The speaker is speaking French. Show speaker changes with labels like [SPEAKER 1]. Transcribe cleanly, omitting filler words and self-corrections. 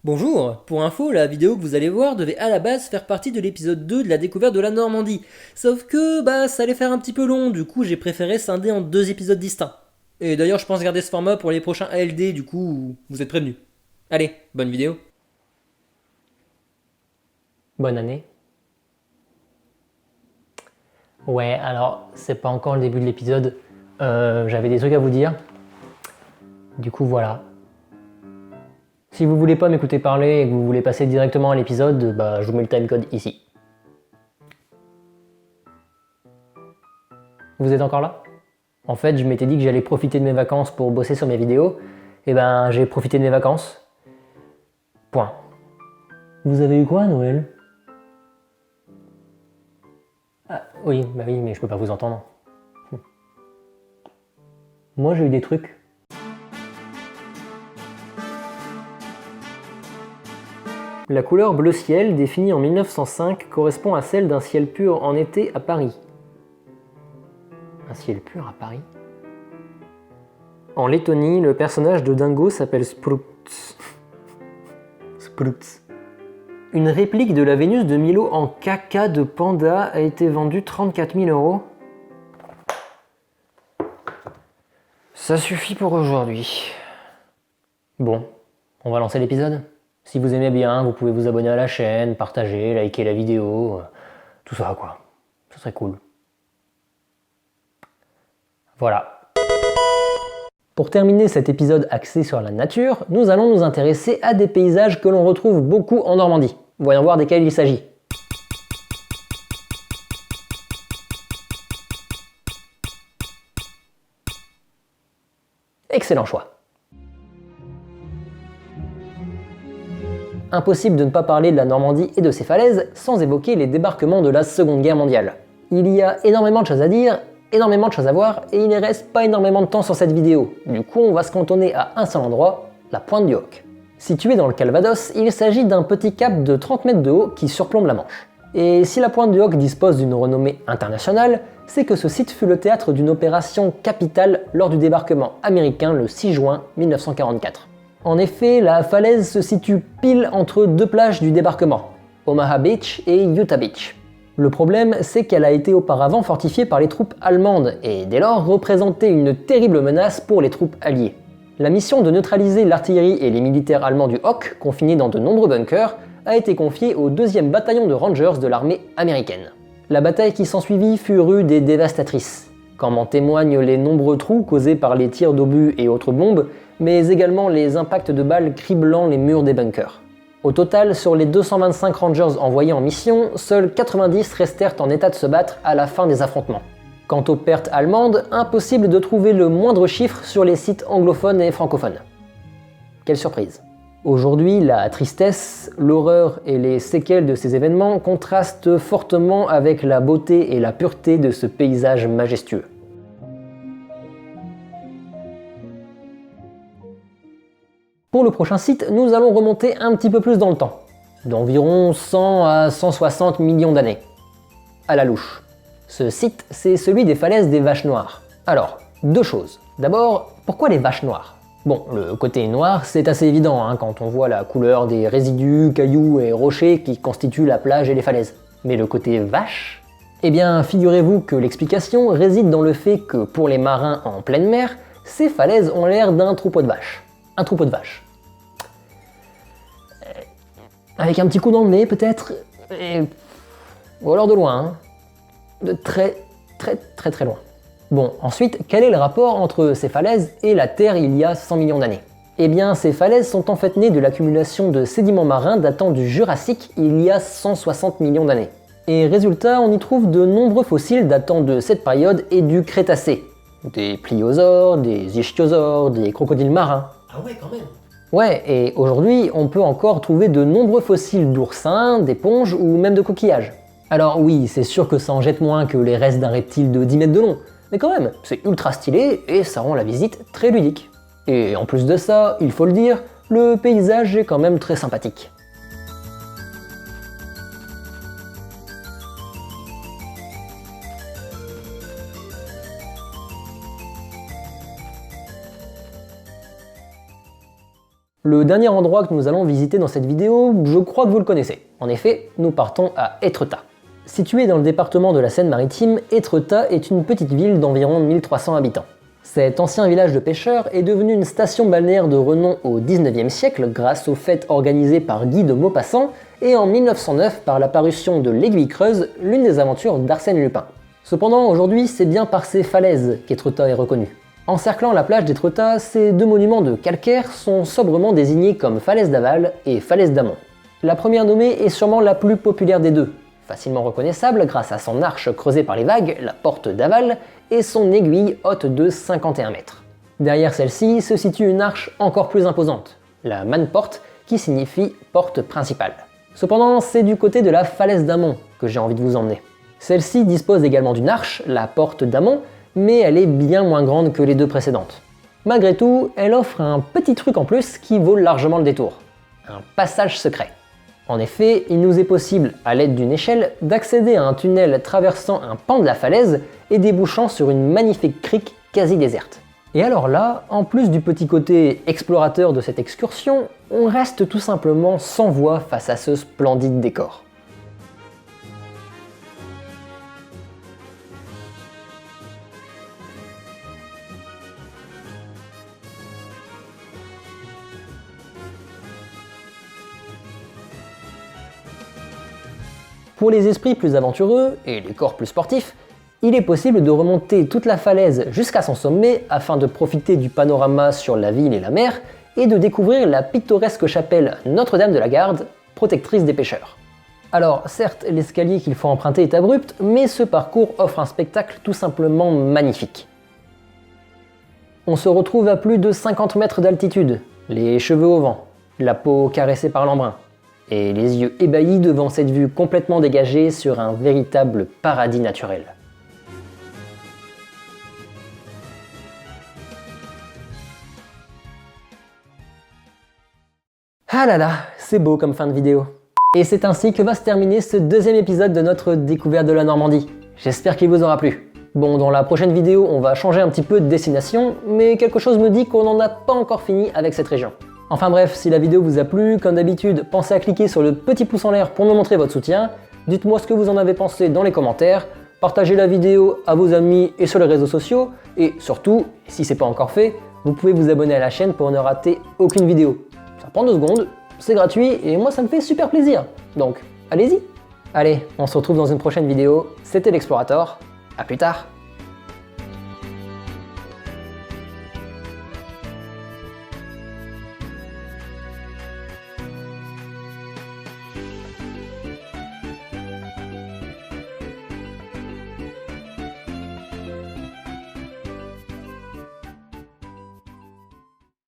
[SPEAKER 1] Bonjour, pour info, la vidéo que vous allez voir devait à la base faire partie de l'épisode 2 de la découverte de la Normandie. Sauf que, ça allait faire un petit peu long, du coup j'ai préféré scinder en deux épisodes distincts. Et d'ailleurs je pense garder ce format pour les prochains ALD, du coup vous êtes prévenus. Allez, bonne vidéo.
[SPEAKER 2] Bonne année. Ouais, alors c'est pas encore le début de l'épisode. J'avais des trucs à vous dire. Du coup, voilà. Si vous voulez pas m'écouter parler et que vous voulez passer directement à l'épisode, je vous mets le timecode ici. Vous êtes encore là? En fait, je m'étais dit que j'allais profiter de mes vacances pour bosser sur mes vidéos. Et j'ai profité de mes vacances. Point. Vous avez eu quoi à Noël? Ah, oui, mais je peux pas vous entendre. Moi, j'ai eu des trucs. La couleur bleu ciel, définie en 1905, correspond à celle d'un ciel pur en été à Paris. Un ciel pur à Paris? En Lettonie, le personnage de Dingo s'appelle Sprutz. Sprutz. Une réplique de la Vénus de Milo en caca de panda a été vendue 34 000 euros. Ça suffit pour aujourd'hui. Bon, on va lancer l'épisode. Si vous aimez bien, vous pouvez vous abonner à la chaîne, partager, liker la vidéo, tout ça quoi. Ce serait cool. Voilà. Pour terminer cet épisode axé sur la nature, nous allons nous intéresser à des paysages que l'on retrouve beaucoup en Normandie. Voyons voir desquels il s'agit. Excellent choix. Impossible de ne pas parler de la Normandie et de ses falaises sans évoquer les débarquements de la Seconde Guerre mondiale. Il y a énormément de choses à dire, énormément de choses à voir, et il ne reste pas énormément de temps sur cette vidéo. Du coup, on va se cantonner à un seul endroit, la pointe du Hoc. Situé dans le Calvados, il s'agit d'un petit cap de 30 mètres de haut qui surplombe la Manche. Et si la pointe du Hoc dispose d'une renommée internationale, c'est que ce site fut le théâtre d'une opération capitale lors du débarquement américain le 6 juin 1944. En effet, la falaise se situe pile entre deux plages du débarquement, Omaha Beach et Utah Beach. Le problème, c'est qu'elle a été auparavant fortifiée par les troupes allemandes et dès lors représentait une terrible menace pour les troupes alliées. La mission de neutraliser l'artillerie et les militaires allemands du Hoc, confinés dans de nombreux bunkers, a été confiée au 2e bataillon de Rangers de l'armée américaine. La bataille qui s'ensuivit fut rude et dévastatrice, comme en témoignent les nombreux trous causés par les tirs d'obus et autres bombes, mais également les impacts de balles criblant les murs des bunkers. Au total, sur les 225 Rangers envoyés en mission, seuls 90 restèrent en état de se battre à la fin des affrontements. Quant aux pertes allemandes, impossible de trouver le moindre chiffre sur les sites anglophones et francophones. Quelle surprise! Aujourd'hui, la tristesse, l'horreur et les séquelles de ces événements contrastent fortement avec la beauté et la pureté de ce paysage majestueux. Pour le prochain site, nous allons remonter un petit peu plus dans le temps, d'environ 100 à 160 millions d'années. À la louche. Ce site, c'est celui des falaises des Vaches Noires. Alors, deux choses. D'abord, pourquoi les vaches noires? Bon, le côté noir, c'est assez évident quand on voit la couleur des résidus, cailloux et rochers qui constituent la plage et les falaises. Mais le côté vache? Eh bien, figurez-vous que l'explication réside dans le fait que pour les marins en pleine mer, ces falaises ont l'air d'un troupeau de vaches. Un troupeau de vaches. Avec un petit coup dans le nez peut-être, ou alors de loin, de très loin. Bon, ensuite, quel est le rapport entre ces falaises et la Terre il y a 100 millions d'années? Eh bien, ces falaises sont en fait nées de l'accumulation de sédiments marins datant du Jurassique il y a 160 millions d'années. Et résultat, on y trouve de nombreux fossiles datant de cette période et du Crétacé. Des pliosaures, des ichthyosaures, des crocodiles marins.
[SPEAKER 1] Ah ouais, quand même.
[SPEAKER 2] Ouais, et aujourd'hui, on peut encore trouver de nombreux fossiles d'oursins, d'éponges ou même de coquillages. Alors oui, c'est sûr que ça en jette moins que les restes d'un reptile de 10 mètres de long, mais quand même, c'est ultra stylé et ça rend la visite très ludique. Et en plus de ça, il faut le dire, le paysage est quand même très sympathique. Le dernier endroit que nous allons visiter dans cette vidéo, je crois que vous le connaissez. En effet, nous partons à Étretat. Située dans le département de la Seine-Maritime, Étretat est une petite ville d'environ 1300 habitants. Cet ancien village de pêcheurs est devenu une station balnéaire de renom au XIXe siècle grâce aux fêtes organisées par Guy de Maupassant et en 1909 par la parution de L'Aiguille creuse, l'une des aventures d'Arsène Lupin. Cependant, aujourd'hui, c'est bien par ses falaises qu'Étretat est reconnu. Encerclant la plage d'Étretat, ces deux monuments de calcaire sont sobrement désignés comme falaise d'Aval et falaise d'Amont. La première nommée est sûrement la plus populaire des deux, facilement reconnaissable grâce à son arche creusée par les vagues, la porte d'Aval, et son aiguille haute de 51 mètres. Derrière celle-ci se situe une arche encore plus imposante, la Manne-Porte, qui signifie porte principale. Cependant, c'est du côté de la falaise d'Amont que j'ai envie de vous emmener. Celle-ci dispose également d'une arche, la porte d'Amont, mais elle est bien moins grande que les deux précédentes. Malgré tout, elle offre un petit truc en plus qui vaut largement le détour. Un passage secret. En effet, il nous est possible, à l'aide d'une échelle, d'accéder à un tunnel traversant un pan de la falaise et débouchant sur une magnifique crique quasi déserte. Et alors là, en plus du petit côté explorateur de cette excursion, on reste tout simplement sans voix face à ce splendide décor. Pour les esprits plus aventureux et les corps plus sportifs, il est possible de remonter toute la falaise jusqu'à son sommet afin de profiter du panorama sur la ville et la mer et de découvrir la pittoresque chapelle Notre-Dame de la Garde, protectrice des pêcheurs. Alors certes, l'escalier qu'il faut emprunter est abrupt, mais ce parcours offre un spectacle tout simplement magnifique. On se retrouve à plus de 50 mètres d'altitude, les cheveux au vent, la peau caressée par l'embrun, et les yeux ébahis devant cette vue complètement dégagée sur un véritable paradis naturel. Ah là là, c'est beau comme fin de vidéo. Et c'est ainsi que va se terminer ce deuxième épisode de notre découverte de la Normandie. J'espère qu'il vous aura plu. Bon, dans la prochaine vidéo, on va changer un petit peu de destination, mais quelque chose me dit qu'on n'en a pas encore fini avec cette région. Enfin bref, si la vidéo vous a plu, comme d'habitude, pensez à cliquer sur le petit pouce en l'air pour me montrer votre soutien. Dites-moi ce que vous en avez pensé dans les commentaires. Partagez la vidéo à vos amis et sur les réseaux sociaux. Et surtout, si c'est pas encore fait, vous pouvez vous abonner à la chaîne pour ne rater aucune vidéo. Ça prend 2 secondes, c'est gratuit et moi ça me fait super plaisir. Donc, allez-y. Allez, on se retrouve dans une prochaine vidéo. C'était l'Explorator. À plus tard.